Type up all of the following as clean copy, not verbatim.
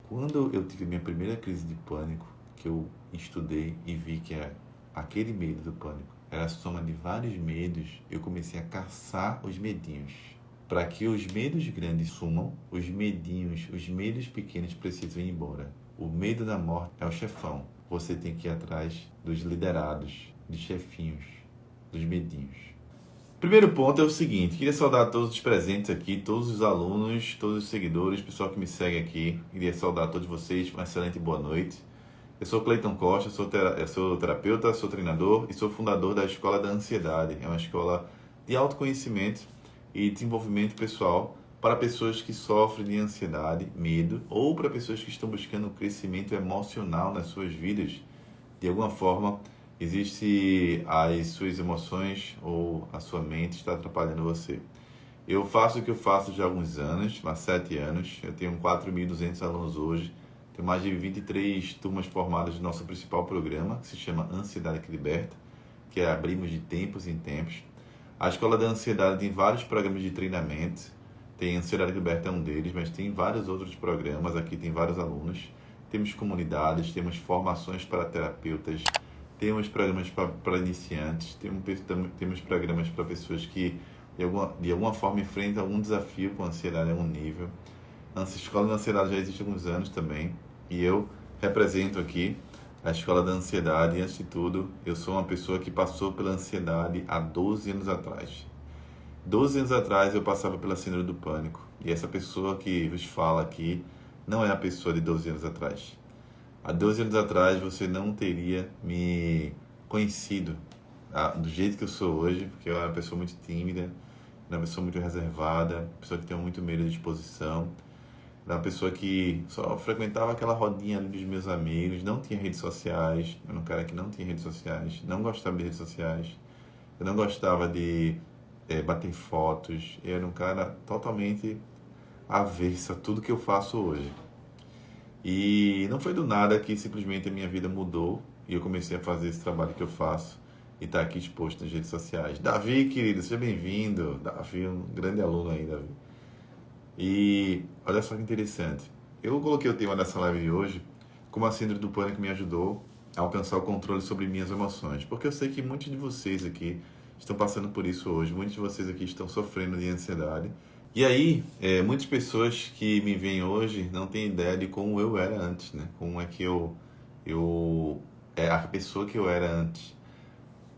Quando eu tive minha primeira crise de pânico, que eu estudei e vi que aquele medo do pânico era a soma de vários medos, eu comecei a caçar os medinhos. Para que os medos grandes sumam, os medinhos, os medos pequenos precisam ir embora. O medo da morte é o chefão. Você tem que ir atrás dos liderados, dos chefinhos, dos medinhos. Primeiro ponto é o seguinte, queria saudar todos os presentes aqui, todos os alunos, todos os seguidores, pessoal que me segue aqui. Queria saudar todos vocês, uma excelente boa noite. Eu sou Cleiton Costa, eu sou terapeuta, sou treinador e sou fundador da Escola da Ansiedade. É uma escola de autoconhecimento e desenvolvimento pessoal para pessoas que sofrem de ansiedade, medo, ou para pessoas que estão buscando crescimento emocional nas suas vidas. De alguma forma, existe as suas emoções ou a sua mente está atrapalhando você. Eu faço o que eu faço já há alguns anos, há 7 anos. Eu tenho 4.200 alunos hoje. Tenho mais de 23 turmas formadas no nosso principal programa, que se chama Ansiedade que Liberta, que é abrimos de tempos em tempos. A Escola da Ansiedade tem vários programas de treinamento. Tem Ansiedade que Liberta é um deles, mas tem vários outros programas. Aqui tem vários alunos. Temos comunidades, temos formações para terapeutas, temos programas para iniciantes, temos programas para pessoas que de alguma forma enfrentam algum desafio com a ansiedade em algum nível. A Escola da Ansiedade já existe há alguns anos também e eu represento aqui a Escola da Ansiedade e, antes de tudo, eu sou uma pessoa que passou pela ansiedade há 12 anos atrás. 12 anos atrás eu passava pela síndrome do pânico e essa pessoa que vos fala aqui não é a pessoa de 12 anos atrás. Há 12 anos atrás você não teria me conhecido do jeito que eu sou hoje, porque eu era uma pessoa muito tímida, uma pessoa muito reservada, uma pessoa que tem muito medo de exposição, era uma pessoa que só frequentava aquela rodinha ali dos meus amigos, não tinha redes sociais, eu era um cara que não tinha redes sociais, não gostava de redes sociais, eu não gostava de bater fotos, eu era um cara totalmente avesso a tudo que eu faço hoje. E não foi do nada que simplesmente a minha vida mudou e eu comecei a fazer esse trabalho que eu faço e está aqui exposto nas redes sociais. Davi, querido, seja bem-vindo. Davi, um grande aluno aí, Davi. E olha só que interessante. Eu coloquei o tema dessa live de hoje como a síndrome do pânico me ajudou a alcançar o controle sobre minhas emoções. Porque eu sei que muitos de vocês aqui estão passando por isso hoje. Muitos de vocês aqui estão sofrendo de ansiedade. E aí, muitas pessoas que me veem hoje não têm ideia de como eu era antes, né? Como é que a pessoa que eu era antes.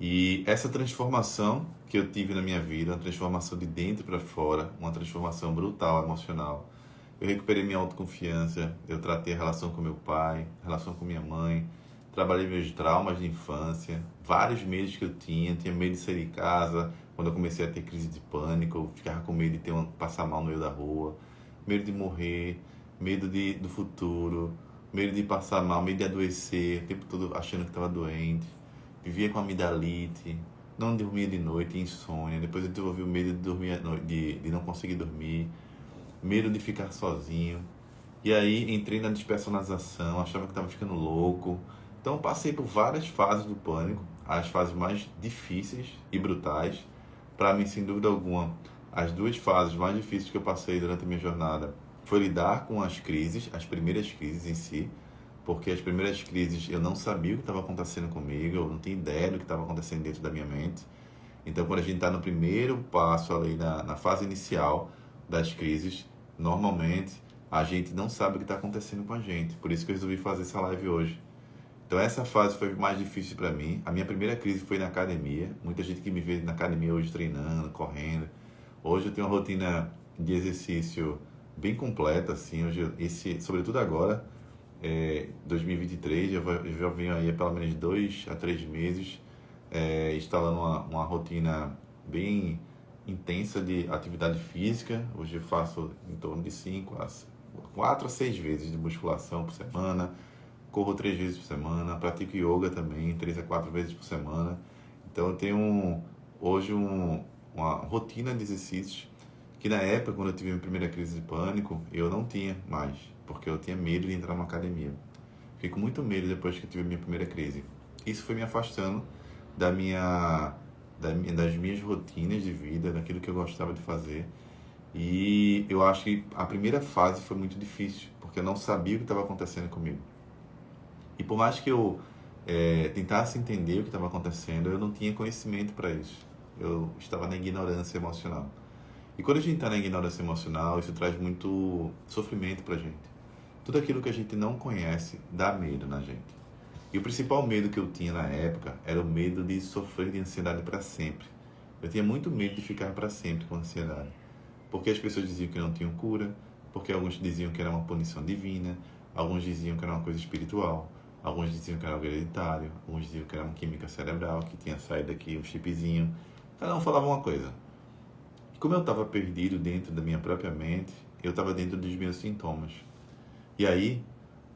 E essa transformação que eu tive na minha vida, uma transformação de dentro para fora, uma transformação brutal, emocional. Eu recuperei minha autoconfiança, eu tratei a relação com meu pai, a relação com minha mãe, trabalhei meus traumas de infância, vários medos que eu tinha medo de sair de casa, quando eu comecei a ter crise de pânico, eu ficava com medo de passar mal no meio da rua, medo de morrer, medo do futuro, medo de passar mal, medo de adoecer, o tempo todo achando que estava doente, vivia com amidalite, não dormia de noite, insônia, depois eu desenvolvi o medo de dormir de não conseguir dormir, medo de ficar sozinho, e aí entrei na despersonalização, achava que estava ficando louco. Então passei por várias fases do pânico, as fases mais difíceis e brutais. Para mim, sem dúvida alguma, as 2 fases mais difíceis que eu passei durante a minha jornada foi lidar com as crises, as primeiras crises em si, porque as primeiras crises eu não sabia o que estava acontecendo comigo, eu não tinha ideia do que estava acontecendo dentro da minha mente. Então, quando a gente está no primeiro passo ali, na fase inicial das crises, normalmente a gente não sabe o que está acontecendo com a gente. Por isso que eu resolvi fazer essa live hoje. Então essa fase foi mais difícil para mim. A minha primeira crise foi na academia. Muita gente que me vê na academia hoje treinando, correndo. Hoje eu tenho uma rotina de exercício bem completa, assim. Hoje, sobretudo agora, 2023, eu já venho aí há pelo menos 2 a 3 meses instalando uma rotina bem intensa de atividade física. Hoje eu faço em torno de 4 a 6 vezes de musculação por semana. Corro 3 vezes por semana, pratico yoga também, 3 a 4 vezes por semana. Então eu tenho hoje uma rotina de exercícios que na época, quando eu tive minha primeira crise de pânico, eu não tinha mais, porque eu tinha medo de entrar numa academia. Fiquei com muito medo depois que eu tive minha primeira crise. Isso foi me afastando das minhas rotinas de vida, daquilo que eu gostava de fazer. E eu acho que a primeira fase foi muito difícil, porque eu não sabia o que estava acontecendo comigo. E por mais que eu tentasse entender o que estava acontecendo, eu não tinha conhecimento para isso. Eu estava na ignorância emocional. E quando a gente está na ignorância emocional, isso traz muito sofrimento para a gente. Tudo aquilo que a gente não conhece dá medo na gente. E o principal medo que eu tinha na época era o medo de sofrer de ansiedade para sempre. Eu tinha muito medo de ficar para sempre com ansiedade. Porque as pessoas diziam que não tinham cura, porque alguns diziam que era uma punição divina, alguns diziam que era uma coisa espiritual, alguns diziam que era algo hereditário, alguns diziam que era uma química cerebral, que tinha saído aqui um chipzinho. Cada um falava uma coisa. E como eu estava perdido dentro da minha própria mente, eu estava dentro dos meus sintomas. E aí,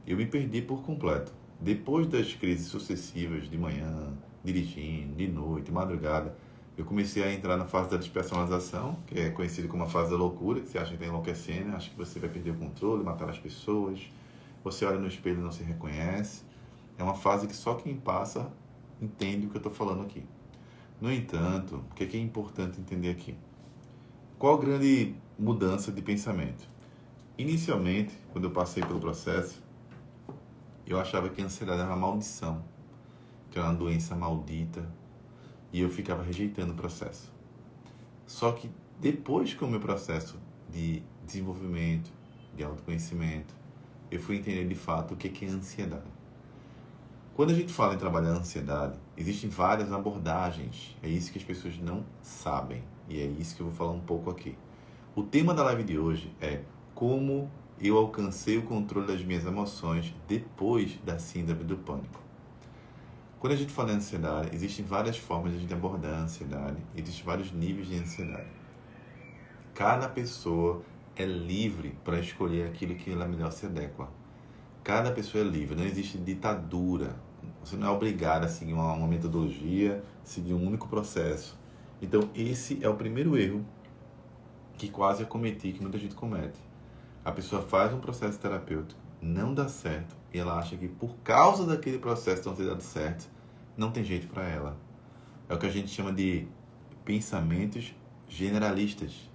eu me perdi por completo. Depois das crises sucessivas, de manhã, dirigindo, de noite, de madrugada, eu comecei a entrar na fase da despersonalização, que é conhecido como a fase da loucura, que você acha que está enlouquecendo, acha que você vai perder o controle, matar as pessoas, você olha no espelho e não se reconhece. É uma fase que só quem passa entende o que eu estou falando aqui. No entanto, o que é importante entender aqui? Qual a grande mudança de pensamento? Inicialmente, quando eu passei pelo processo, eu achava que a ansiedade era uma maldição, que era uma doença maldita, e eu ficava rejeitando o processo. Só que depois que o meu processo de desenvolvimento, de autoconhecimento, eu fui entender de fato o que é ansiedade. Quando a gente fala em trabalhar a ansiedade, existem várias abordagens. É isso que as pessoas não sabem. E é isso que eu vou falar um pouco aqui. O tema da live de hoje é como eu alcancei o controle das minhas emoções depois da síndrome do pânico. Quando a gente fala em ansiedade, existem várias formas de a gente abordar a ansiedade. Existem vários níveis de ansiedade. Cada pessoa é livre para escolher aquilo que ela melhor se adequa. Cada pessoa é livre, não existe ditadura. Você não é obrigado a seguir uma metodologia, seguir um único processo. Então, esse é o primeiro erro que quase eu cometi, que muita gente comete. A pessoa faz um processo terapêutico, não dá certo, e ela acha que por causa daquele processo não ter dado certo, não tem jeito para ela. É o que a gente chama de pensamentos generalistas.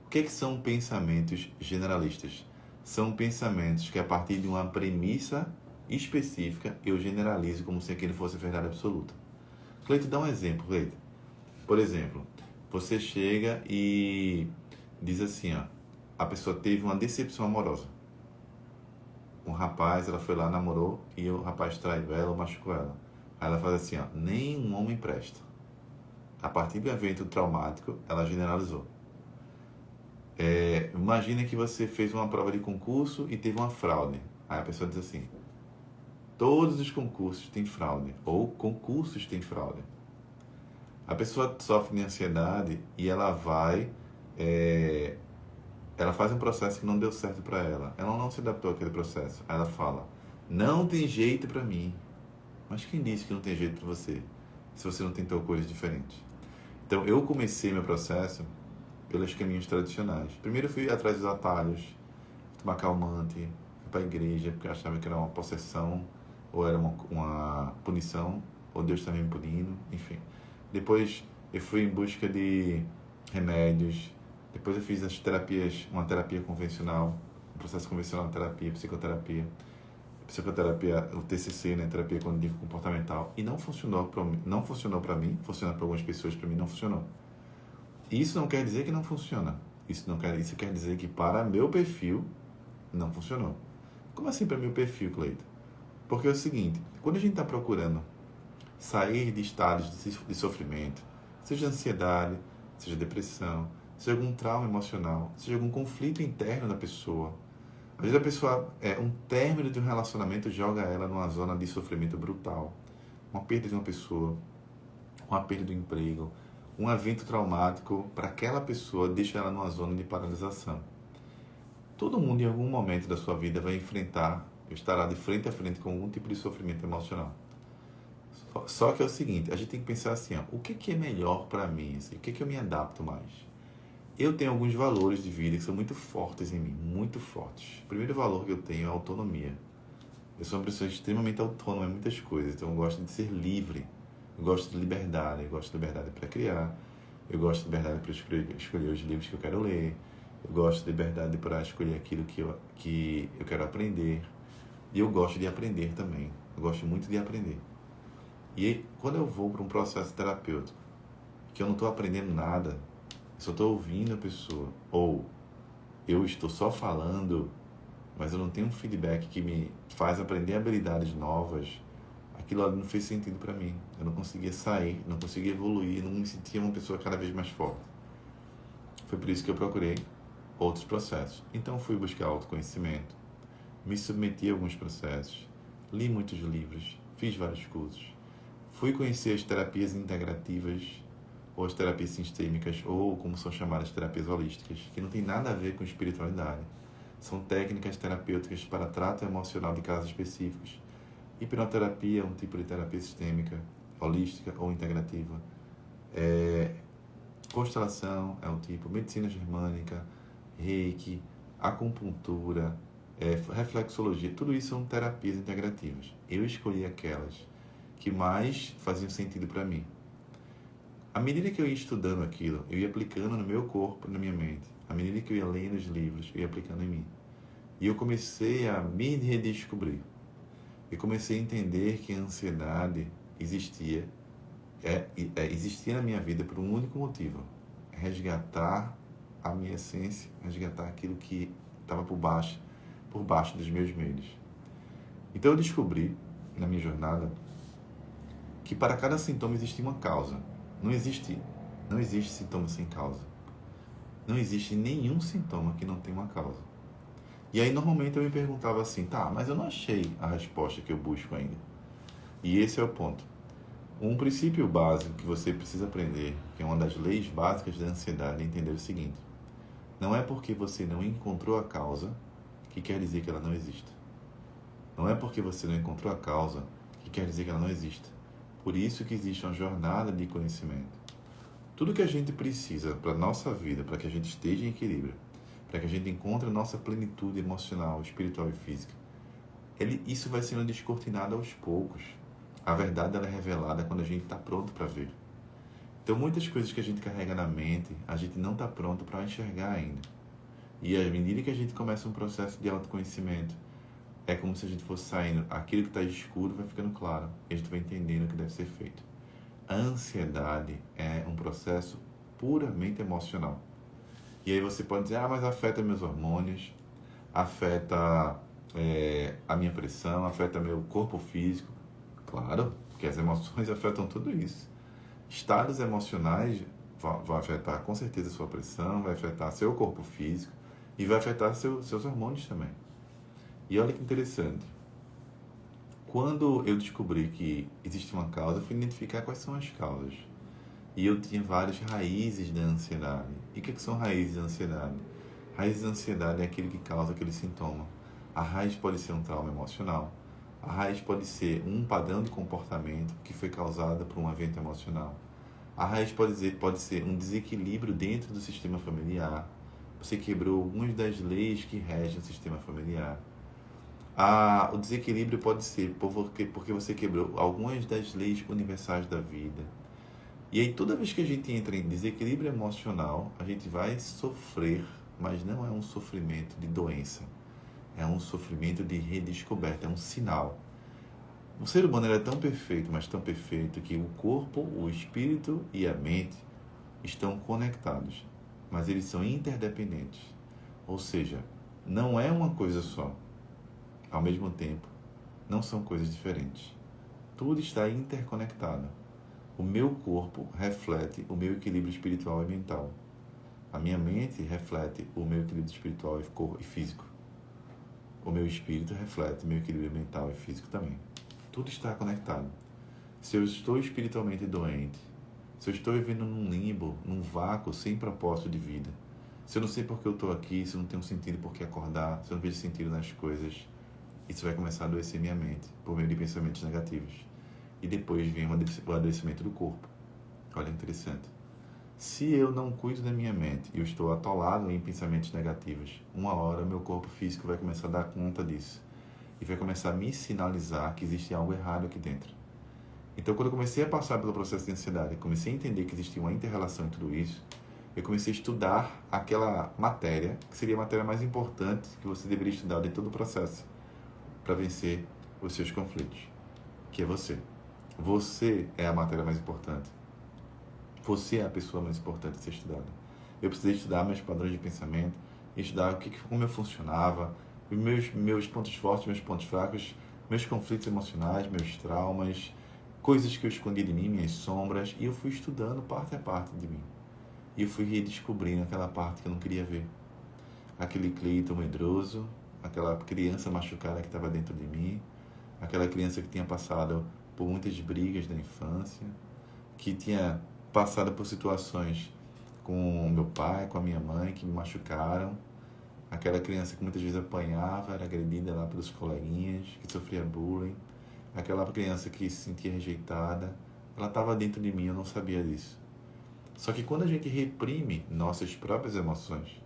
O que são pensamentos generalistas? São pensamentos que, a partir de uma premissa específica, eu generalizo como se aquilo fosse verdade absoluta. Cleito, dá um exemplo, Cleito. Por exemplo, você chega e diz assim, ó, a pessoa teve uma decepção amorosa. Um rapaz, ela foi lá, namorou, e o rapaz traiu ela ou machucou ela. Aí ela faz assim, ó, nem um homem presta. A partir do evento traumático, ela generalizou. Imagina que você fez uma prova de concurso e teve uma fraude. Aí a pessoa diz assim, todos os concursos têm fraude, ou concursos têm fraude. A pessoa sofre de ansiedade e ela vai, ela faz um processo que não deu certo para ela. Ela não se adaptou àquele processo. Aí ela fala, não tem jeito para mim. Mas quem disse que não tem jeito para você, se você não tentou coisas diferentes? Então, eu comecei meu processo pelos caminhos tradicionais. Primeiro eu fui atrás dos atalhos, tomar calmante, fui para a igreja, porque eu achava que era uma possessão, ou era uma punição, ou Deus estava me punindo, enfim. Depois eu fui em busca de remédios, depois eu fiz as terapias, uma terapia convencional, um processo convencional de terapia, psicoterapia, o TCC, né, terapia cognitivo comportamental, e não funcionou para mim, funciona para algumas pessoas, para mim não funcionou. Isso não quer dizer que não funciona. Isso quer dizer que para meu perfil não funcionou. Como assim para meu perfil, Cleito? Porque é o seguinte, quando a gente está procurando sair de estados de sofrimento, seja ansiedade, seja depressão, seja algum trauma emocional, seja algum conflito interno da pessoa, às vezes a pessoa, um término de um relacionamento joga ela numa zona de sofrimento brutal. Uma perda de uma pessoa, uma perda do emprego, um evento traumático para aquela pessoa deixa ela numa zona de paralisação. Todo mundo em algum momento da sua vida vai enfrentar, estará de frente a frente com algum tipo de sofrimento emocional. Só que é o seguinte, a gente tem que pensar assim, ó, o que é melhor para mim? Assim, o que eu me adapto mais? Eu tenho alguns valores de vida que são muito fortes em mim, muito fortes. O primeiro valor que eu tenho é a autonomia. Eu sou uma pessoa extremamente autônoma em muitas coisas, então eu gosto de ser livre. Eu gosto de liberdade, eu gosto de liberdade para criar, eu gosto de liberdade para escolher os livros que eu quero ler, Eu gosto de liberdade para escolher aquilo que eu quero aprender. E eu gosto de aprender também. Eu gosto muito de aprender. E quando eu vou para um processo terapêutico, que eu não estou aprendendo nada, eu só estou ouvindo a pessoa, ou eu estou só falando, mas eu não tenho um feedback que me faz aprender habilidades novas, aquilo ali não fez sentido para mim. Eu não conseguia sair, não conseguia evoluir, não me sentia uma pessoa cada vez mais forte. Foi por isso que eu procurei outros processos. Então fui buscar autoconhecimento, me submeti a alguns processos, li muitos livros, fiz vários cursos, fui conhecer as terapias integrativas, ou as terapias sistêmicas, ou como são chamadas, terapias holísticas, que não tem nada a ver com espiritualidade. São técnicas terapêuticas para trato emocional de casos específicos. Hipnoterapia é um tipo de terapia sistêmica, holística ou integrativa. Constelação é um tipo, medicina germânica, reiki, acupuntura, reflexologia, tudo isso são terapias integrativas. Eu escolhi aquelas que mais faziam sentido para mim. À medida que eu ia estudando aquilo, eu ia aplicando no meu corpo, na minha mente. À medida que eu ia lendo os livros, eu ia aplicando em mim. E eu comecei a me redescobrir. Eu comecei a entender que a ansiedade existia na minha vida por um único motivo: resgatar a minha essência, resgatar aquilo que estava por baixo dos meus medos. Então eu descobri, na minha jornada, que para cada sintoma existia uma causa. Não existe sintoma sem causa. Não existe nenhum sintoma que não tenha uma causa. E aí normalmente eu me perguntava assim, tá, mas eu não achei a resposta que eu busco ainda. E esse é o ponto. Um princípio básico que você precisa aprender, que é uma das leis básicas da ansiedade, é entender o seguinte: não é porque você não encontrou a causa que quer dizer que ela não exista. Não é porque você não encontrou a causa que quer dizer que ela não exista. Por isso que existe uma jornada de conhecimento. Tudo que a gente precisa para a nossa vida, para que a gente esteja em equilíbrio, para que a gente encontre a nossa plenitude emocional, espiritual e física, isso vai sendo descortinado aos poucos. A verdade ela é revelada quando a gente está pronto para ver. Então, muitas coisas que a gente carrega na mente, a gente não está pronto para enxergar ainda. E à medida que a gente começa um processo de autoconhecimento, é como se a gente fosse saindo, aquilo que está escuro vai ficando claro, e a gente vai entendendo o que deve ser feito. A ansiedade é um processo puramente emocional. E aí você pode dizer, mas afeta meus hormônios, afeta a minha pressão, afeta meu corpo físico. Claro, porque as emoções afetam tudo isso. Estados emocionais vão afetar com certeza a sua pressão, vai afetar seu corpo físico e vai afetar seus hormônios também. E olha que interessante. Quando eu descobri que existe uma causa, eu fui identificar quais são as causas. E eu tinha várias raízes da ansiedade. E o que são raízes da ansiedade? Raízes da ansiedade é aquilo que causa aquele sintoma. A raiz pode ser um trauma emocional. A raiz pode ser um padrão de comportamento que foi causado por um evento emocional. A raiz pode ser um desequilíbrio dentro do sistema familiar. Você quebrou algumas das leis que regem o sistema familiar. O desequilíbrio pode ser porque você quebrou algumas das leis universais da vida. E aí, toda vez que a gente entra em desequilíbrio emocional, a gente vai sofrer, mas não é um sofrimento de doença. É um sofrimento de redescoberta, é um sinal. O ser humano é tão perfeito, mas tão perfeito, que o corpo, o espírito e a mente estão conectados, mas eles são interdependentes. Ou seja, não é uma coisa só. Ao mesmo tempo, não são coisas diferentes. Tudo está interconectado. O meu corpo reflete o meu equilíbrio espiritual e mental. A minha mente reflete o meu equilíbrio espiritual e físico. O meu espírito reflete o meu equilíbrio mental e físico também. Tudo está conectado. Se eu estou espiritualmente doente, se eu estou vivendo num limbo, num vácuo sem propósito de vida, se eu não sei por que eu estou aqui, se eu não tenho sentido por que acordar, se eu não vejo sentido nas coisas, isso vai começar a adoecer minha mente por meio de pensamentos negativos. E depois vem o adoecimento do corpo. Olha, interessante. Se eu não cuido da minha mente e eu estou atolado em pensamentos negativos, uma hora meu corpo físico vai começar a dar conta disso. E vai começar a me sinalizar que existe algo errado aqui dentro. Então, quando eu comecei a passar pelo processo de ansiedade, comecei a entender que existia uma inter-relação em tudo isso, eu comecei a estudar aquela matéria, que seria a matéria mais importante que você deveria estudar de todo o processo para vencer os seus conflitos, que é você. Você é a matéria mais importante. Você é a pessoa mais importante a ser estudada. Eu precisei estudar meus padrões de pensamento, estudar como eu funcionava, meus pontos fortes, meus pontos fracos, meus conflitos emocionais, meus traumas, coisas que eu escondi de mim, minhas sombras, e eu fui estudando parte a parte de mim. E eu fui redescobrindo aquela parte que eu não queria ver. Aquele Cleiton medroso, aquela criança machucada que estava dentro de mim, aquela criança que tinha passado por muitas brigas na infância, que tinha passado por situações com o meu pai, com a minha mãe, que me machucaram, aquela criança que muitas vezes apanhava, era agredida lá pelos coleguinhas, que sofria bullying, aquela criança que se sentia rejeitada, ela estava dentro de mim, eu não sabia disso. Só que quando a gente reprime nossas próprias emoções,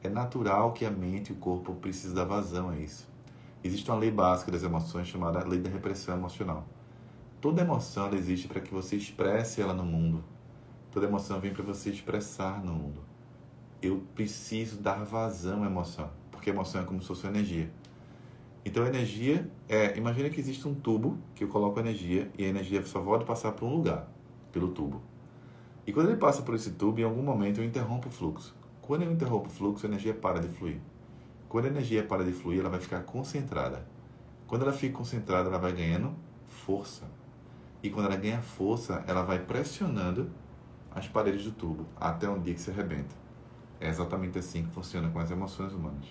é natural que a mente e o corpo precisem dar vazão a isso. Existe uma lei básica das emoções chamada lei da repressão emocional. Toda emoção ela existe para que você expresse ela no mundo. Toda emoção vem para você expressar no mundo. Eu preciso dar vazão à emoção, porque a emoção é como se fosse uma energia. Então a energia imagina que existe um tubo que eu coloco energia e a energia só pode passar por um lugar, pelo tubo. E quando ele passa por esse tubo, em algum momento eu interrompo o fluxo. Quando eu interrompo o fluxo, a energia para de fluir. Quando a energia para de fluir, ela vai ficar concentrada. Quando ela fica concentrada, ela vai ganhando força. E quando ela ganha força, ela vai pressionando as paredes do tubo até um dia que se arrebenta. É exatamente assim que funciona com as emoções humanas.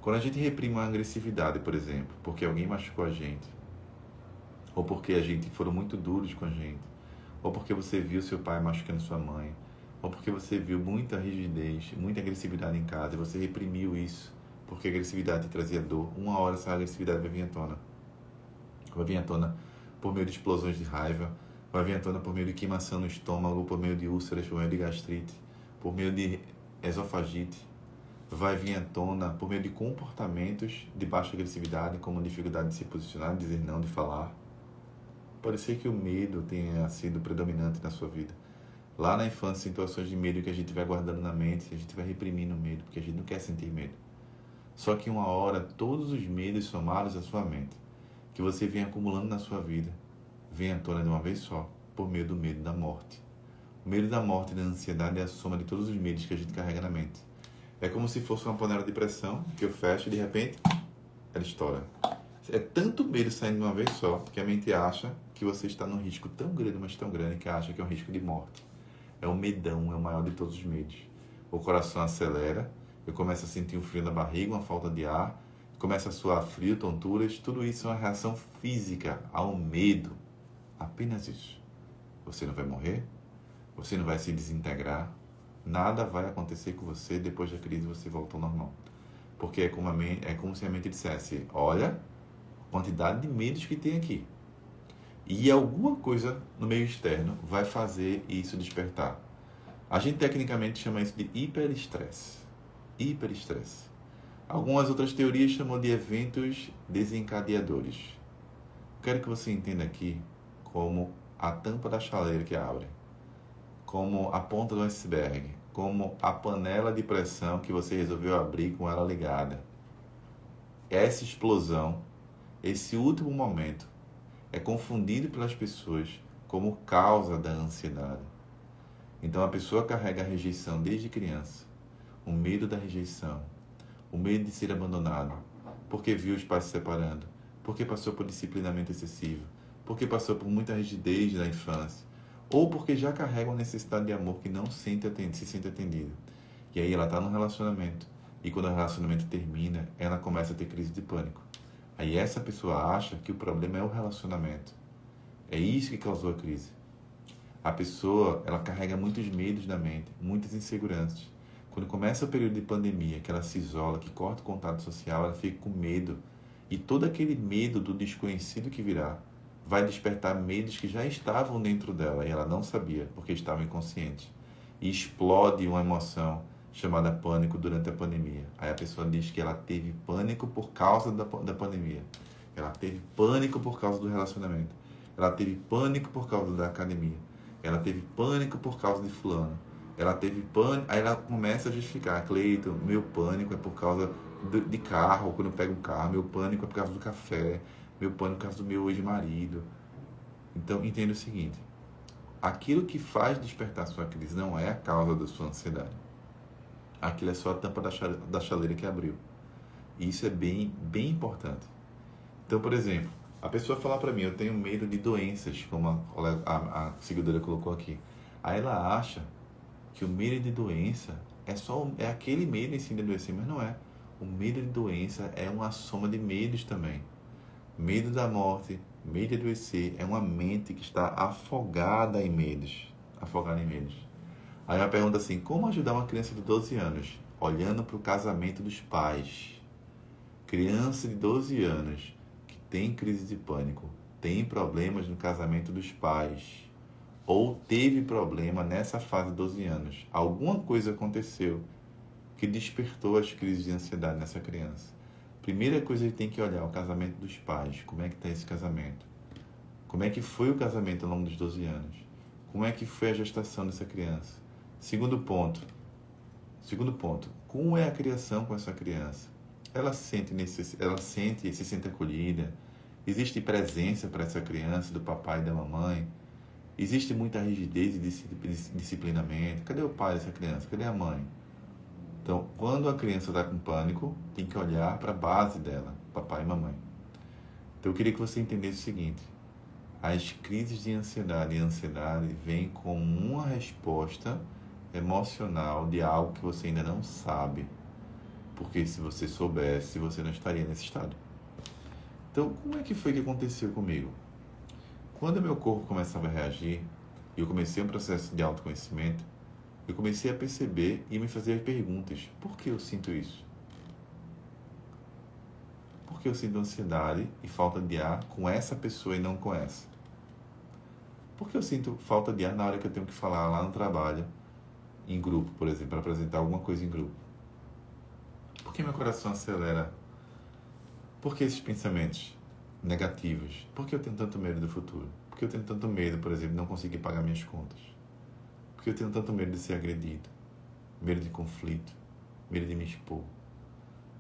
Quando a gente reprime uma agressividade, por exemplo, porque alguém machucou a gente, ou porque a gente foram muito duros com a gente, ou porque você viu seu pai machucando sua mãe, ou porque você viu muita rigidez, muita agressividade em casa e você reprimiu isso, porque a agressividade te trazia dor, uma hora essa agressividade vai vir à tona. Vai vir à tona por meio de explosões de raiva, vai vir à tona por meio de queimação no estômago, por meio de úlceras, por meio de gastrite, por meio de esofagite, vai vir à tona por meio de comportamentos de baixa agressividade, como dificuldade de se posicionar, de dizer não, de falar. Pode ser que o medo tenha sido predominante na sua vida. Lá na infância, situações de medo que a gente vai guardando na mente, que a gente vai reprimindo o medo, porque a gente não quer sentir medo. Só que uma hora, todos os medos somados à sua mente, que você vem acumulando na sua vida, vem à tona de uma vez só, por meio do medo da morte. O medo da morte e da ansiedade é a soma de todos os medos que a gente carrega na mente. É como se fosse uma panela de pressão que eu fecho e de repente ela estoura. É tanto medo saindo de uma vez só que a mente acha que você está num risco tão grande, mas tão grande, que acha que é um risco de morte. É um medão, é o maior de todos os medos. O coração acelera, eu começo a sentir um frio na barriga, uma falta de ar, começa a suar frio, tonturas, tudo isso é uma reação física ao medo. Apenas isso. Você não vai morrer, você não vai se desintegrar, nada vai acontecer com você depois da crise você volta ao normal. Porque é como se a mente dissesse, olha a quantidade de medos que tem aqui. E alguma coisa no meio externo vai fazer isso despertar. A gente tecnicamente chama isso de hiperestresse. Hiperestresse. Algumas outras teorias chamam de eventos desencadeadores. Quero que você entenda aqui como a tampa da chaleira que abre, como a ponta do iceberg, como a panela de pressão que você resolveu abrir com ela ligada. Essa explosão, esse último momento, é confundido pelas pessoas como causa da ansiedade. Então a pessoa carrega a rejeição desde criança, o medo da rejeição, o medo de ser abandonado, porque viu os pais se separando, porque passou por disciplinamento excessivo, porque passou por muita rigidez na infância, ou porque já carrega uma necessidade de amor que não se sente atendido. E aí ela está num relacionamento, e quando o relacionamento termina, ela começa a ter crise de pânico. Aí essa pessoa acha que o problema é o relacionamento. É isso que causou a crise. A pessoa, ela carrega muitos medos na mente, muitas inseguranças. Quando começa o período de pandemia, que ela se isola, que corta o contato social, ela fica com medo. E todo aquele medo do desconhecido que virá vai despertar medos que já estavam dentro dela e ela não sabia, porque estava inconsciente. E explode uma emoção chamada pânico durante a pandemia. Aí a pessoa diz que ela teve pânico por causa da pandemia. Ela teve pânico por causa do relacionamento. Ela teve pânico por causa da academia. Ela teve pânico por causa de fulano. ela teve pânico, aí ela começa a justificar, Cleiton, meu pânico é por causa de carro, quando eu pego um carro, meu pânico é por causa do café, meu pânico é por causa do meu ex-marido. Então, entenda o seguinte, aquilo que faz despertar sua crise não é a causa da sua ansiedade. Aquilo é só a tampa da chaleira que abriu. E isso é bem, bem importante. Então, por exemplo, a pessoa falar para mim, eu tenho medo de doenças, como a seguidora colocou aqui. Aí ela acha que o medo de doença é aquele medo em si de adoecer, mas não é. O medo de doença é uma soma de medos também. Medo da morte, medo de adoecer, é uma mente que está afogada em medos. Afogada em medos. Aí ela pergunta assim, como ajudar uma criança de 12 anos? Olhando para o casamento dos pais. Criança de 12 anos que tem crise de pânico, tem problemas no casamento dos pais, ou teve problema nessa fase de 12 anos. Alguma coisa aconteceu que despertou as crises de ansiedade nessa criança. Primeira coisa, ele tem que olhar o casamento dos pais. Como é que está esse casamento? Como é que foi o casamento ao longo dos 12 anos? Como é que foi a gestação dessa criança? Segundo ponto, como é a criação com essa criança? Ela sente e se sente acolhida? Existe presença para essa criança do papai e da mamãe? Existe muita rigidez e disciplinamento? Cadê o pai dessa criança? Cadê a mãe? Então, quando a criança está com pânico, tem que olhar para a base dela, papai e mamãe. Então, eu queria que você entendesse o seguinte: as crises de ansiedade e ansiedade vêm como uma resposta emocional de algo que você ainda não sabe. Porque se você soubesse, você não estaria nesse estado. Então, como é que foi que aconteceu comigo? Quando meu corpo começava a reagir, e eu comecei um processo de autoconhecimento, eu comecei a perceber e me fazer perguntas. Por que eu sinto isso? Por que eu sinto ansiedade e falta de ar com essa pessoa e não com essa? Por que eu sinto falta de ar na hora que eu tenho que falar lá no trabalho, em grupo, por exemplo, para apresentar alguma coisa em grupo? Por que meu coração acelera? Por que esses pensamentos negativos? Por que eu tenho tanto medo do futuro? Por que eu tenho tanto medo, por exemplo, de não conseguir pagar minhas contas? Por que eu tenho tanto medo de ser agredido? Medo de conflito? Medo de me expor?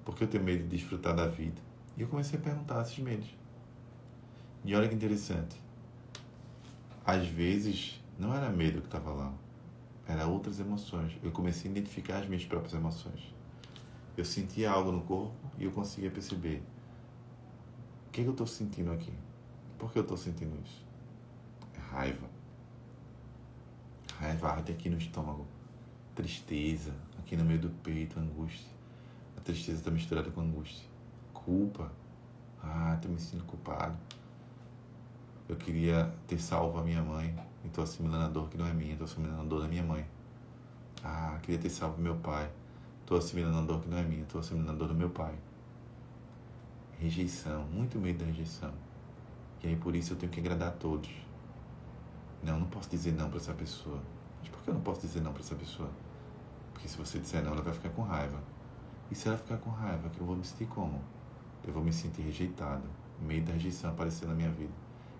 Por que eu tenho medo de desfrutar da vida? E eu comecei a perguntar esses medos. E olha que interessante. Às vezes, não era medo que estava lá. Eram outras emoções. Eu comecei a identificar as minhas próprias emoções. Eu sentia algo no corpo e eu conseguia perceber. O que eu estou sentindo aqui? Por que eu estou sentindo isso? É raiva. Raiva arde aqui no estômago. Tristeza, aqui no meio do peito, angústia. A tristeza está misturada com angústia. Culpa. Estou me sentindo culpado. Eu queria ter salvo a minha mãe e estou assimilando a dor que não é minha, estou assimilando a dor da minha mãe. Queria ter salvo meu pai. Estou assimilando a dor que não é minha, estou assimilando a dor do meu pai. Rejeição, muito medo da rejeição. E aí por isso eu tenho que agradar a todos. Não posso dizer não para essa pessoa. Mas por que eu não posso dizer não para essa pessoa? Porque se você disser não, ela vai ficar com raiva. E se ela ficar com raiva, eu vou me sentir como? Eu vou me sentir rejeitado. O medo da rejeição apareceu na minha vida.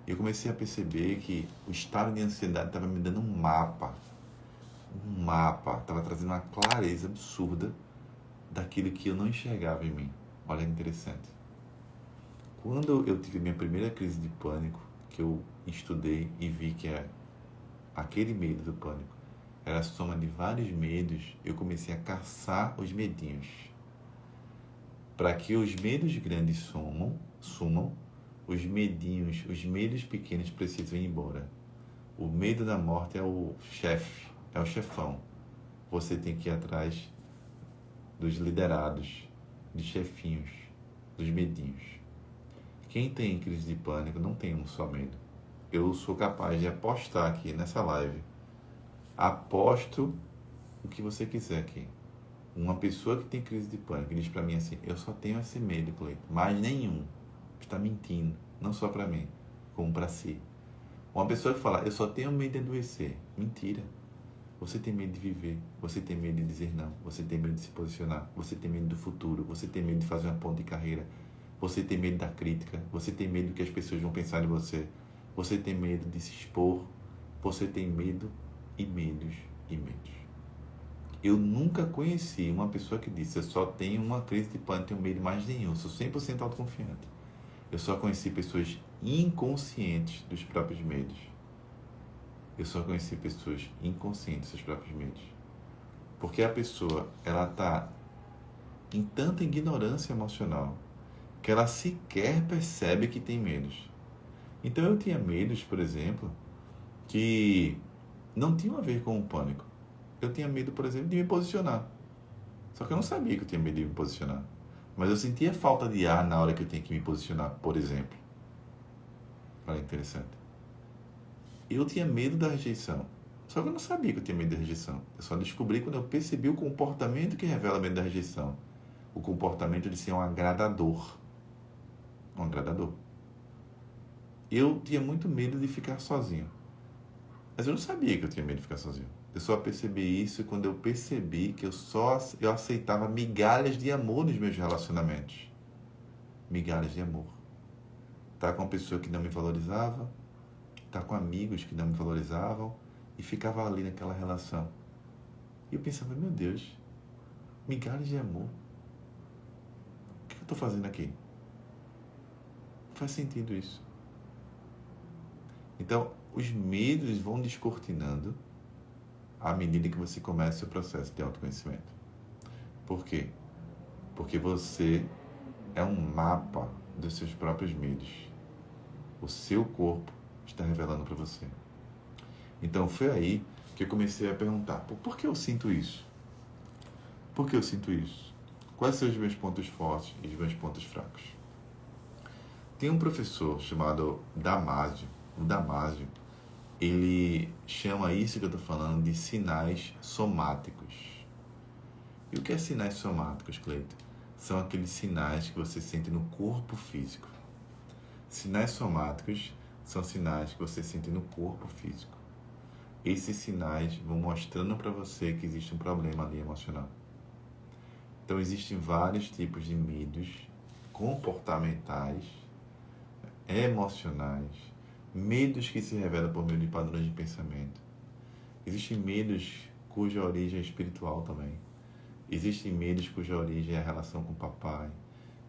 E eu comecei a perceber que o estado de ansiedade estava me dando um mapa, estava trazendo uma clareza absurda daquilo que eu não enxergava em mim. Olha que interessante. Quando eu tive minha primeira crise de pânico, que eu estudei e vi que aquele medo do pânico era a soma de vários medos, eu comecei a caçar os medinhos. Para que os medos grandes sumam, os medinhos, os medos pequenos precisam ir embora. O medo da morte é o chefe, é o chefão. Você tem que ir atrás dos liderados, dos chefinhos, dos medinhos. Quem tem crise de pânico não tem um só medo. Eu sou capaz de apostar aqui nessa live. Aposto o que você quiser aqui. Uma pessoa que tem crise de pânico diz para mim assim, eu só tenho esse medo, Cleiton, mais nenhum. Está mentindo, não só para mim, como para si. Uma pessoa que fala, eu só tenho medo de adoecer. Mentira. Você tem medo de viver, você tem medo de dizer não, você tem medo de se posicionar, você tem medo do futuro, você tem medo de fazer uma ponte de carreira, você tem medo da crítica, você tem medo do que as pessoas vão pensar de você, você tem medo de se expor, você tem medo e medos e medos. Eu nunca conheci uma pessoa que disse: eu só tenho uma crise de pânico, tenho medo de mais nenhum, sou 100% autoconfiante. Eu só conheci pessoas inconscientes dos próprios medos. Eu só conheci pessoas inconscientes dos próprios medos. Porque a pessoa, ela está em tanta ignorância emocional que ela sequer percebe que tem medos. Então eu tinha medos, por exemplo, que não tinham a ver com o pânico. Eu tinha medo, por exemplo, de me posicionar. Só que eu não sabia que eu tinha medo de me posicionar. Mas eu sentia falta de ar na hora que eu tinha que me posicionar, por exemplo. Olha, interessante. Eu tinha medo da rejeição. Só que eu não sabia que eu tinha medo da rejeição. Eu só descobri quando eu percebi o comportamento que revela medo da rejeição. O comportamento de ser um agradador. Um agradador. Eu tinha muito medo de ficar sozinho. Mas eu não sabia que eu tinha medo de ficar sozinho. Eu só percebi isso quando eu percebi que eu aceitava migalhas de amor nos meus relacionamentos. Migalhas de amor. Estar com uma pessoa que não me valorizava, estar com amigos que não me valorizavam e ficava ali naquela relação. E eu pensava, meu Deus, migalhas de amor. O que eu estou fazendo aqui? Não faz sentido isso. Então, os medos vão descortinando à medida que você começa o processo de autoconhecimento. Por quê? Porque você é um mapa dos seus próprios medos. O seu corpo está revelando para você. Então, foi aí que eu comecei a perguntar, por que eu sinto isso? Por que eu sinto isso? Quais são os meus pontos fortes e os meus pontos fracos? Tem um professor chamado Damasio. O Damasio, ele chama isso que eu estou falando de sinais somáticos. E o que é sinais somáticos, Cleiton? São aqueles sinais que você sente no corpo físico. Sinais somáticos são sinais que você sente no corpo físico. Esses sinais vão mostrando para você que existe um problema ali emocional. Então, existem vários tipos de medos comportamentais, emocionais, medos que se revelam por meio de padrões de pensamento. Existem medos cuja origem é espiritual também. Existem medos cuja origem é a relação com o papai.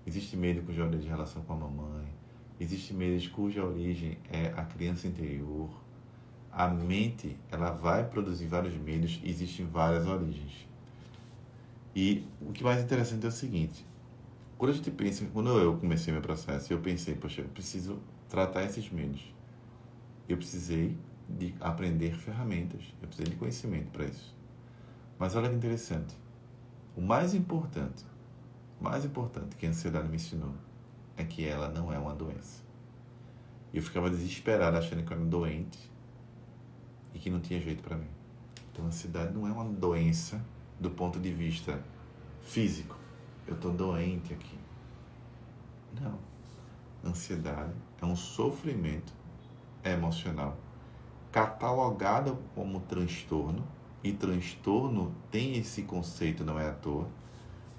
Existe medo cuja origem é a relação com a mamãe. Existem medos cuja origem é a criança interior. A mente, ela vai produzir vários medos e existem várias origens. E o que mais interessante é o seguinte, quando a gente pensa, quando eu comecei meu processo, eu pensei, poxa, eu preciso tratar esses medos. Eu precisei de aprender ferramentas, eu precisei de conhecimento para isso. Mas olha que interessante, o mais importante que a ansiedade me ensinou é que ela não é uma doença. Eu ficava desesperado achando que eu era doente e que não tinha jeito para mim. Então a ansiedade não é uma doença do ponto de vista físico. Eu estou doente aqui. Não. Ansiedade é um sofrimento emocional catalogado como transtorno, e transtorno tem esse conceito, não é à toa.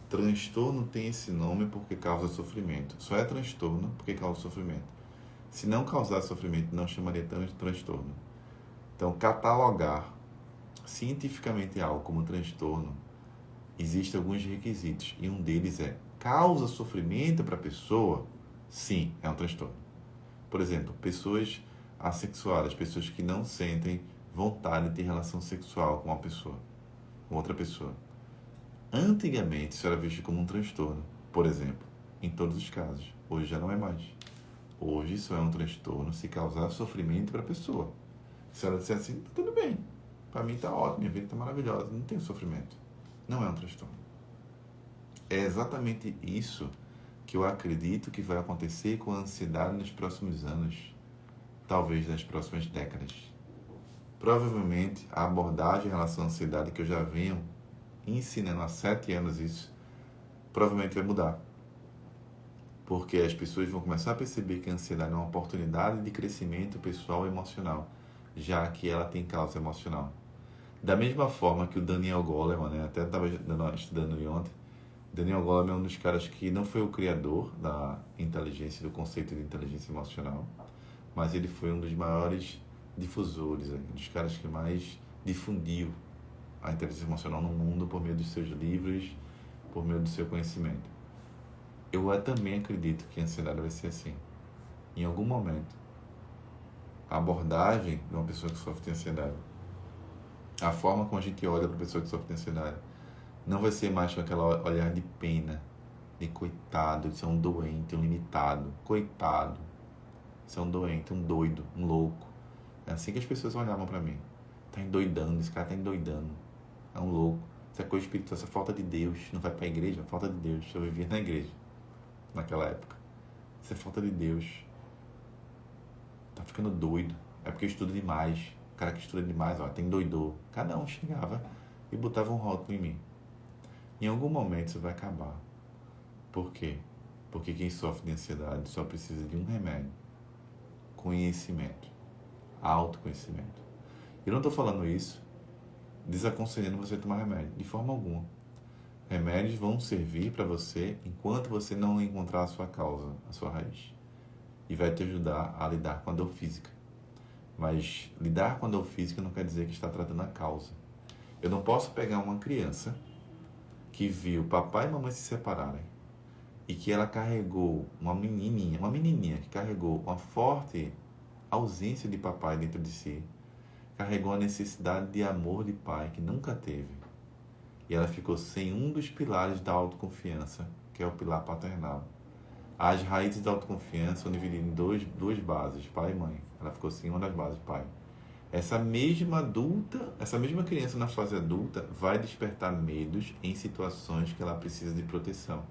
Transtorno tem esse nome porque causa sofrimento. Só é transtorno porque causa sofrimento. Se não causasse sofrimento, não chamaria transtorno. Então, catalogar cientificamente algo como transtorno, existem alguns requisitos, e um deles é: causa sofrimento para a pessoa? Sim, é um transtorno. Por exemplo, pessoas assexuadas, pessoas que não sentem vontade de ter relação sexual com uma pessoa, com outra pessoa. Antigamente isso era visto como um transtorno, por exemplo, em todos os casos. Hoje já não é mais. Hoje isso é um transtorno se causar sofrimento para a pessoa. Se ela disser assim, tudo bem, para mim está ótimo, minha vida está maravilhosa, não tem sofrimento. Não é um transtorno. É exatamente isso que eu acredito que vai acontecer com a ansiedade nos próximos anos, talvez nas próximas décadas. Provavelmente a abordagem em relação à ansiedade que eu já venho ensinando há 7 anos isso, provavelmente vai mudar. Porque as pessoas vão começar a perceber que a ansiedade é uma oportunidade de crescimento pessoal e emocional, já que ela tem causa emocional. Da mesma forma que o Daniel Goleman, né? Até estava estudando ontem, Daniel Goleman é um dos caras que não foi o criador da inteligência, do conceito de inteligência emocional, mas ele foi um dos maiores difusores, um dos caras que mais difundiu a inteligência emocional no mundo por meio dos seus livros, por meio do seu conhecimento. Eu também acredito que a ansiedade vai ser assim. Em algum momento, a abordagem de uma pessoa que sofre de ansiedade, a forma como a gente olha para a pessoa que sofre de ansiedade, não vai ser mais com aquele olhar de pena, de coitado, de ser um doente, um limitado, coitado, ser um doente, um doido, um louco. É assim que as pessoas olhavam para mim. Tá endoidando, esse cara tá endoidando, é um louco. Isso é coisa espiritual, isso é falta de Deus, não vai para a igreja, é falta de Deus. Eu vivia na igreja naquela época. Isso é falta de Deus. Tá ficando doido. É porque estuda demais. O cara que estuda demais, ó, tem doidor. Cada um chegava e botava um rótulo em mim. Em algum momento isso vai acabar. Por quê? Porque quem sofre de ansiedade só precisa de um remédio. Conhecimento. Autoconhecimento. Eu não estou falando isso desaconselhando você tomar remédio. De forma alguma. Remédios vão servir para você enquanto você não encontrar a sua causa, a sua raiz. E vai te ajudar a lidar com a dor física. Mas lidar com a dor física não quer dizer que está tratando a causa. Eu não posso pegar uma criança que viu papai e mamãe se separarem e que ela carregou uma menininha que carregou uma forte ausência de papai dentro de si, carregou a necessidade de amor de pai que nunca teve. E ela ficou sem um dos pilares da autoconfiança, que é o pilar paternal. As raízes da autoconfiança são divididas em duas bases, pai e mãe. Ela ficou sem uma das bases, pai. Essa mesma criança na fase adulta vai despertar medos em situações que ela precisa de proteção.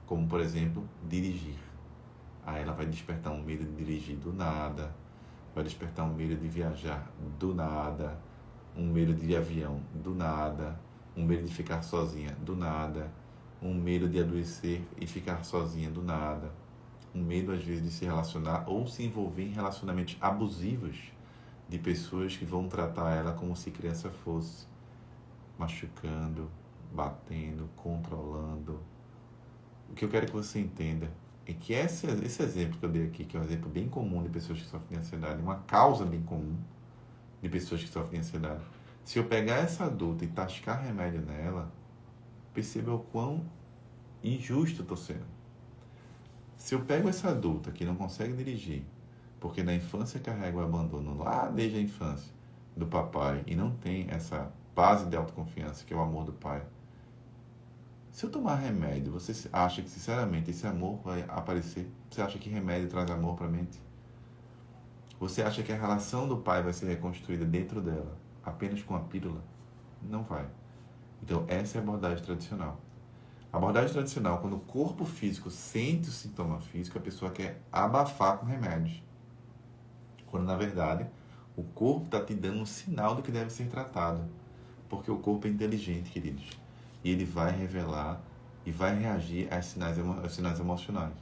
Como, por exemplo, dirigir. Aí ela vai despertar um medo de dirigir do nada, vai despertar um medo de viajar do nada, um medo de avião do nada, um medo de ficar sozinha do nada, um medo de adoecer e ficar sozinha do nada, um medo às vezes de se relacionar ou se envolver em relacionamentos abusivos de pessoas que vão tratar ela como se criança fosse, machucando, batendo, controlando. O que eu quero que você entenda é que esse exemplo que eu dei aqui, que é um exemplo bem comum de pessoas que sofrem de ansiedade, uma causa bem comum de pessoas que sofrem de ansiedade, se eu pegar essa adulta e tascar remédio nela, perceba o quão injusto eu estou sendo. Se eu pego essa adulta que não consegue dirigir, porque na infância carrega o abandono lá desde a infância do papai e não tem essa base de autoconfiança que é o amor do pai, se eu tomar remédio, você acha que sinceramente esse amor vai aparecer? Você acha que remédio traz amor para a mente? Você acha que a relação do pai vai ser reconstruída dentro dela apenas com a pílula? Não vai. Então essa é a abordagem tradicional. A abordagem tradicional, quando o corpo físico sente o sintoma físico, a pessoa quer abafar com remédios. Quando, na verdade, o corpo está te dando um sinal do que deve ser tratado. Porque o corpo é inteligente, queridos. E ele vai revelar e vai reagir aos sinais emocionais.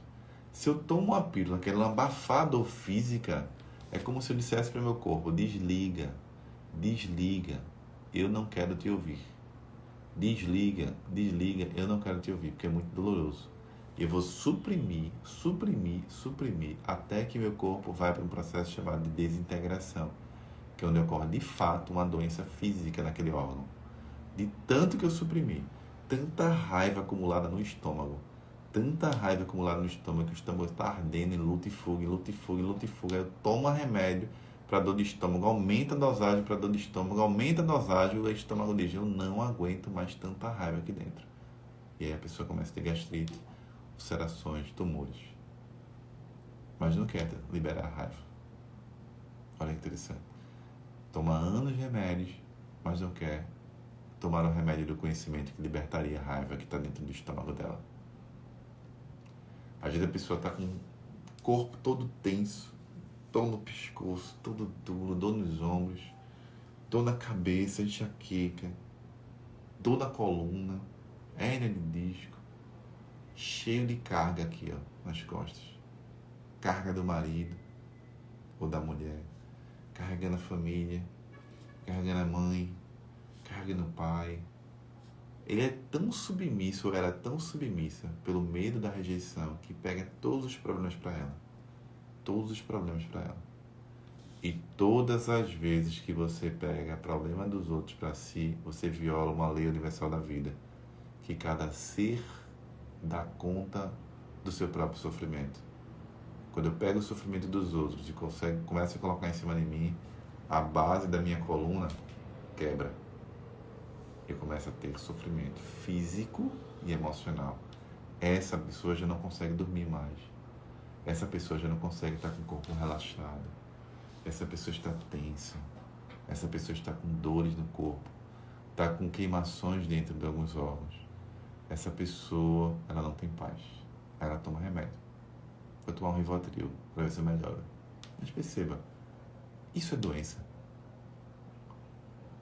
Se eu tomo uma pílula querendo abafar a dor física, é como se eu dissesse para o meu corpo, desliga, eu não quero te ouvir. Desliga, eu não quero te ouvir, porque é muito doloroso. Eu vou suprimir, até que meu corpo vai para um processo chamado de desintegração, que é onde ocorre de fato uma doença física naquele órgão. De tanto que eu suprimi, tanta raiva acumulada no estômago, que o estômago está ardendo em luta e fuga. Aí eu tomo remédio para dor de estômago, aumenta a dosagem para dor de estômago, aumenta a dosagem, o estômago diz, eu não aguento mais tanta raiva aqui dentro. E aí a pessoa começa a ter gastrite, ulcerações, tumores. Mas não quer liberar a raiva. Olha que interessante. Toma anos de remédios, mas não quer tomar o remédio do conhecimento que libertaria a raiva que está dentro do estômago dela. Às vezes a pessoa está com o corpo todo tenso, dor no pescoço, todo duro, dor nos ombros, dor na cabeça, enxaqueca, dor na coluna, hérnia de disco, cheio de carga aqui, ó, nas costas. Carga do marido ou da mulher, carregando a família, carregando a mãe, carregando o pai. Ele é tão submisso, ou ela é tão submissa pelo medo da rejeição que pega todos os problemas para ela. E todas as vezes que você pega problema dos outros para si, você viola uma lei universal da vida, que cada ser dá conta do seu próprio sofrimento. Quando eu pego o sofrimento dos outros e começo a colocar em cima de mim, a base da minha coluna quebra. Eu começo a ter sofrimento físico e emocional. Essa pessoa já não consegue dormir mais. Essa pessoa já não consegue estar com o corpo relaxado. Essa pessoa está tensa. Essa pessoa está com dores no corpo. Está com queimações dentro de alguns órgãos. Essa pessoa, ela não tem paz. Ela toma remédio. Vou tomar um Rivotril para ver se melhora. Mas perceba, isso é doença.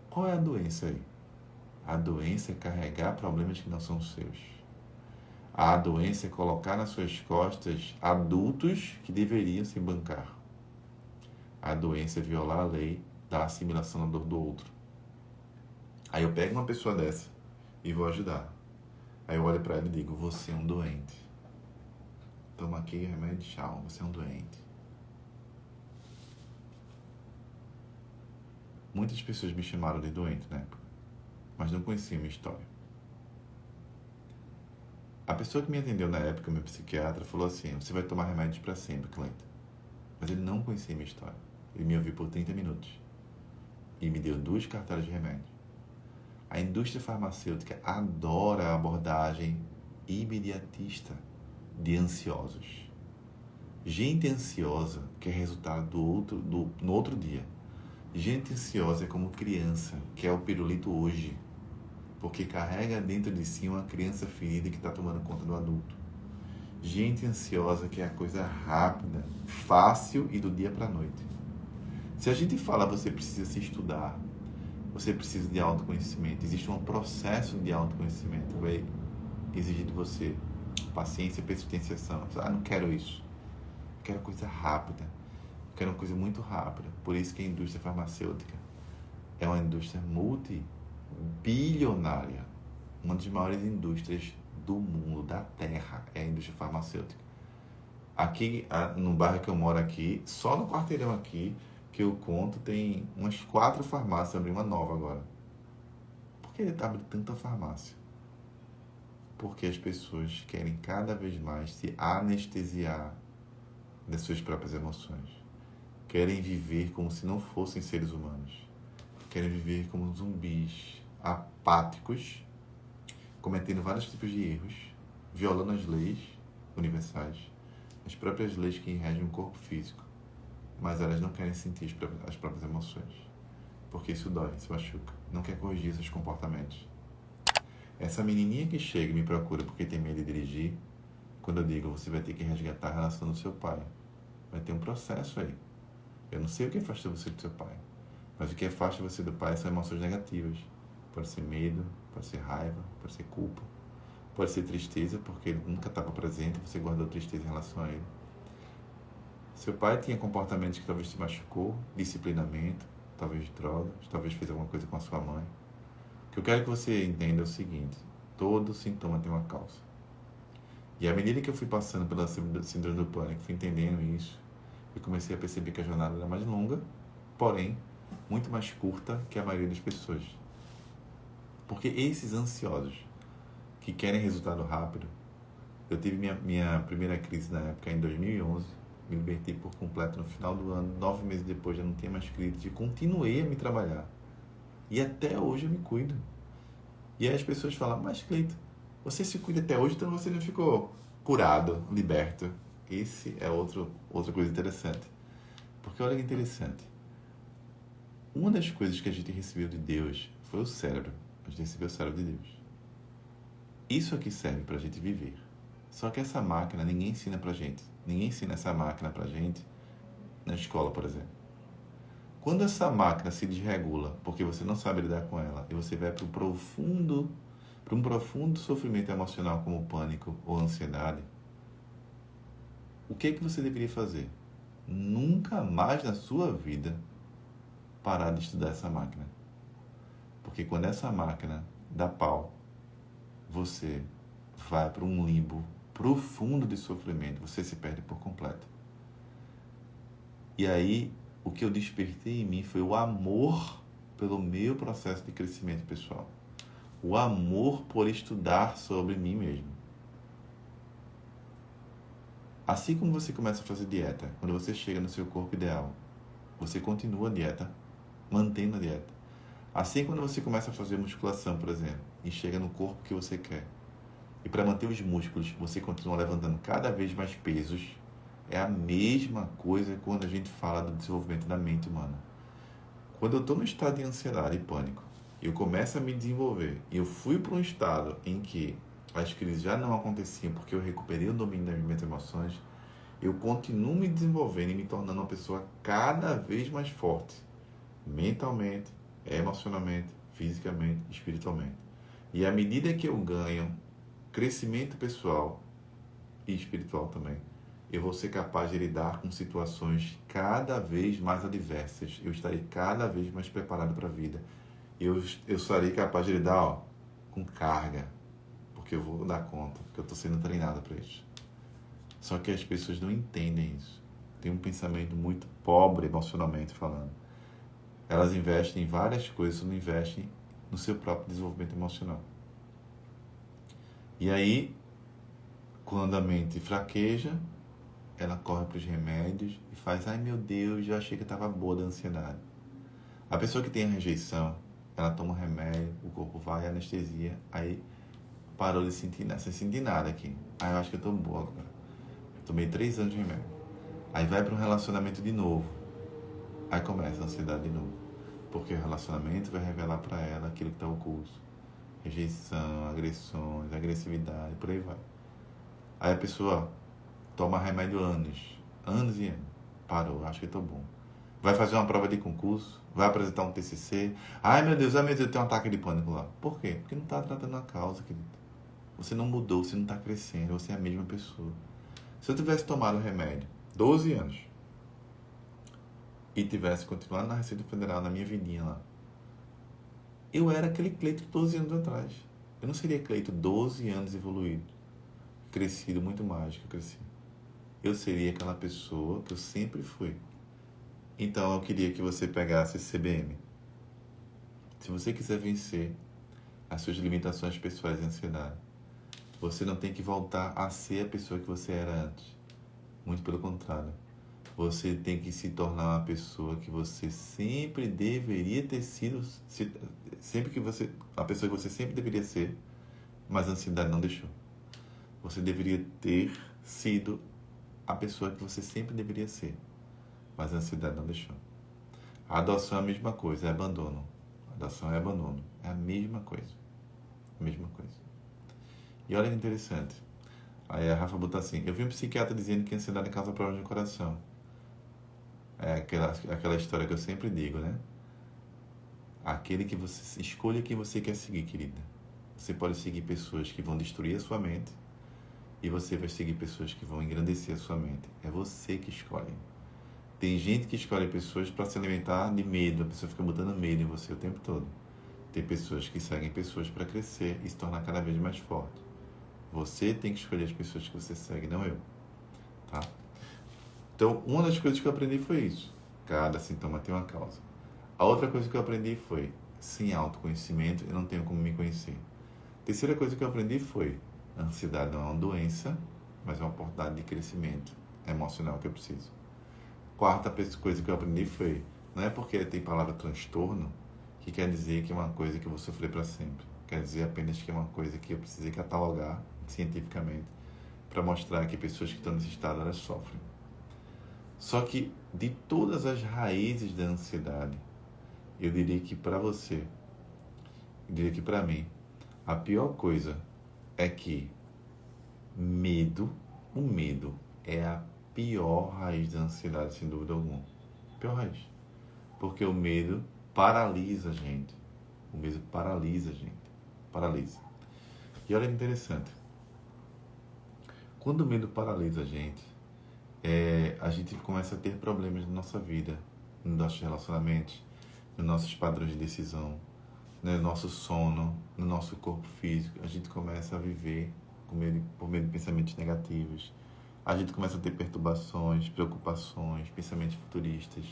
Qual é a doença aí? A doença é carregar problemas que não são seus. A doença é colocar nas suas costas adultos que deveriam se bancar. A doença é violar a lei da assimilação da dor do outro. Aí eu pego uma pessoa dessa e vou ajudar. Aí eu olho para ela e digo, você é um doente. Toma aqui o remédio, tchau, você é um doente. Muitas pessoas me chamaram de doente na época, mas não conheciam minha história. A pessoa que me atendeu na época, meu psiquiatra, falou assim, você vai tomar remédios para sempre, Cleiton. Mas ele não conhecia minha história. Ele me ouviu por 30 minutos e me deu 2 cartelas de remédio. A indústria farmacêutica adora a abordagem imediatista de ansiosos. Gente ansiosa quer resultado no outro dia. Gente ansiosa é como criança, quer o pirulito hoje, porque carrega dentro de si uma criança ferida que está tomando conta do adulto. Gente ansiosa quer a coisa rápida, fácil e do dia para a noite. Se a gente fala, você precisa se estudar, você precisa de autoconhecimento, existe um processo de autoconhecimento, vai exigir de você paciência, persistência. Não quero isso, quero coisa rápida, quero uma coisa muito rápida. Por isso que a indústria farmacêutica é uma indústria multibilionária, uma das maiores indústrias do mundo, da Terra, é a indústria farmacêutica. Aqui, no bairro que eu moro aqui, só no quarteirão aqui, que eu conto, tem umas 4 farmácias, abri uma nova agora. Por que ele abre tanta farmácia? Porque as pessoas querem cada vez mais se anestesiar das suas próprias emoções. Querem viver como se não fossem seres humanos. Querem viver como zumbis, apáticos, cometendo vários tipos de erros, violando as leis universais, as próprias leis que regem o corpo físico. Mas elas não querem sentir as próprias emoções, porque isso dói, isso machuca. Não quer corrigir esses comportamentos. Essa menininha que chega e me procura porque tem medo de dirigir, quando eu digo, você vai ter que resgatar a relação do seu pai. Vai ter um processo aí. Eu não sei o que afasta você do seu pai, mas o que afasta você do pai são emoções negativas. Pode ser medo, pode ser raiva, pode ser culpa, pode ser tristeza, porque ele nunca estava presente, você guardou tristeza em relação a ele. Seu pai tinha comportamentos que talvez te machucou, disciplinamento, talvez drogas, talvez fez alguma coisa com a sua mãe. O que eu quero que você entenda é o seguinte, todo sintoma tem uma causa. E à medida que eu fui passando pela síndrome do pânico, fui entendendo isso, eu comecei a perceber que a jornada era mais longa, porém, muito mais curta que a maioria das pessoas. Porque esses ansiosos, que querem resultado rápido, eu tive minha primeira crise na época, em 2011, me libertei por completo no final do ano, 9 meses depois já não tinha mais crise, e continuei a me trabalhar. E até hoje eu me cuido. E aí as pessoas falam, mas Cleiton, você se cuida até hoje, então você não ficou curado, liberto. Esse é outra coisa interessante. Porque olha que interessante. Uma das coisas que a gente recebeu de Deus foi o cérebro. A gente recebeu o cérebro de Deus. Isso aqui serve para a gente viver. Só que essa máquina ninguém ensina pra gente. Ninguém ensina essa máquina pra gente na escola, por exemplo. Quando essa máquina se desregula, porque você não sabe lidar com ela, e você vai para um profundo sofrimento emocional como pânico ou ansiedade, o que você deveria fazer? Nunca mais na sua vida parar de estudar essa máquina. Porque quando essa máquina dá pau, você vai para um limbo profundo de sofrimento, você se perde por completo. E aí, o que eu despertei em mim foi o amor pelo meu processo de crescimento pessoal. O amor por estudar sobre mim mesmo. Assim como você começa a fazer dieta, quando você chega no seu corpo ideal, você continua a dieta, mantendo a dieta. Assim, quando você começa a fazer musculação, por exemplo, e chega no corpo que você quer, e para manter os músculos, você continua levantando cada vez mais pesos, é a mesma coisa quando a gente fala do desenvolvimento da mente humana. Quando eu estou no estado de ansiedade e pânico, eu começo a me desenvolver, e eu fui para um estado em que as crises já não aconteciam porque eu recuperei o domínio das minhas emoções, eu continuo me desenvolvendo e me tornando uma pessoa cada vez mais forte, mentalmente, emocionalmente, fisicamente, espiritualmente. E à medida que eu ganho crescimento pessoal e espiritual também, eu vou ser capaz de lidar com situações cada vez mais adversas. Eu estarei cada vez mais preparado para a vida. Eu estarei capaz de lidar com carga, porque eu vou dar conta, porque eu estou sendo treinado para isso. Só que as pessoas não entendem isso. Tem um pensamento muito pobre emocionalmente falando. Elas investem em várias coisas, não investem no seu próprio desenvolvimento emocional. E aí, quando a mente fraqueja, ela corre para os remédios e faz, ai meu Deus, eu achei que eu estava boa da ansiedade. A pessoa que tem a rejeição, ela toma um remédio, o corpo vai, anestesia, aí parou de sentir nada, sem sentir nada aqui. Aí eu acho que eu estou boa agora. Tomei 3 anos de remédio. Aí vai para um relacionamento de novo. Aí começa a ansiedade de novo. Porque o relacionamento vai revelar para ela aquilo que está oculto. Rejeição, agressões, agressividade, por aí vai. Aí a pessoa toma remédio anos e anos. Parou, acho que estou bom. Vai fazer uma prova de concurso, vai apresentar um TCC. Ai meu Deus, eu tenho um ataque de pânico lá. Por quê? Porque não está tratando a causa, querido. Você não mudou, você não está crescendo, você é a mesma pessoa. Se eu tivesse tomado o remédio 12 anos e tivesse continuado na Receita Federal, na minha vidinha lá, eu era aquele Cleito de 12 anos atrás. Eu não seria Cleito 12 anos evoluído, crescido muito mais do que eu cresci. Eu seria aquela pessoa que eu sempre fui. Então eu queria que você pegasse esse CBM. Se você quiser vencer as suas limitações pessoais e ansiedade, você não tem que voltar a ser a pessoa que você era antes. Muito pelo contrário. Você tem que se tornar uma pessoa que você sempre deveria ter sido, a pessoa que você sempre deveria ser, mas a ansiedade não deixou. Você deveria ter sido a pessoa que você sempre deveria ser, mas a ansiedade não deixou. A adoção é a mesma coisa, é abandono. A adoção é abandono. É a mesma coisa. A mesma coisa. E olha que interessante. Aí a Rafa botou assim, eu vi um psiquiatra dizendo que a ansiedade causa problemas no coração. É aquela história que eu sempre digo, né? Aquele que você escolha quem você quer seguir, querida. Você pode seguir pessoas que vão destruir a sua mente e você vai seguir pessoas que vão engrandecer a sua mente. É você que escolhe. Tem gente que escolhe pessoas para se alimentar de medo, a pessoa fica botando medo em você o tempo todo. Tem pessoas que seguem pessoas para crescer e se tornar cada vez mais forte. Você tem que escolher as pessoas que você segue, não eu. Tá? Então, uma das coisas que eu aprendi foi isso. Cada sintoma tem uma causa. A outra coisa que eu aprendi foi, sem autoconhecimento, eu não tenho como me conhecer. A terceira coisa que eu aprendi foi, a ansiedade não é uma doença, mas é uma oportunidade de crescimento emocional que eu preciso. Quarta coisa que eu aprendi foi, não é porque tem palavra transtorno que quer dizer que é uma coisa que eu vou sofrer para sempre. Quer dizer apenas que é uma coisa que eu precisei catalogar cientificamente para mostrar que pessoas que estão nesse estado, elas sofrem. Só que de todas as raízes da ansiedade, eu diria que para você, eu diria que para mim, a pior coisa é que o medo é a pior raiz da ansiedade, sem dúvida alguma. Pior raiz. Porque o medo paralisa a gente. O medo paralisa a gente. Paralisa. E olha que interessante. Quando o medo paralisa a gente começa a ter problemas na nossa vida, nos nossos relacionamentos, nos nossos padrões de decisão, no nosso sono, no nosso corpo físico. A gente começa a viver por medo de pensamentos negativos. A gente começa a ter perturbações, preocupações, pensamentos futuristas.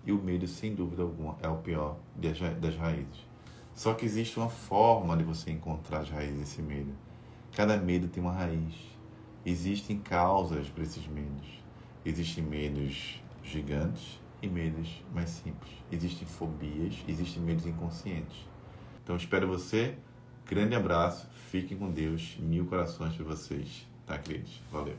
E o medo, sem dúvida alguma, é o pior das raízes. Só que existe uma forma de você encontrar as raízes desse medo. Cada medo tem uma raiz. Existem causas para esses medos. Existem medos gigantes e medos mais simples. Existem fobias, existem medos inconscientes. Então, espero você. Grande abraço. Fiquem com Deus. 1000 corações para vocês. Tá, queridos? Valeu.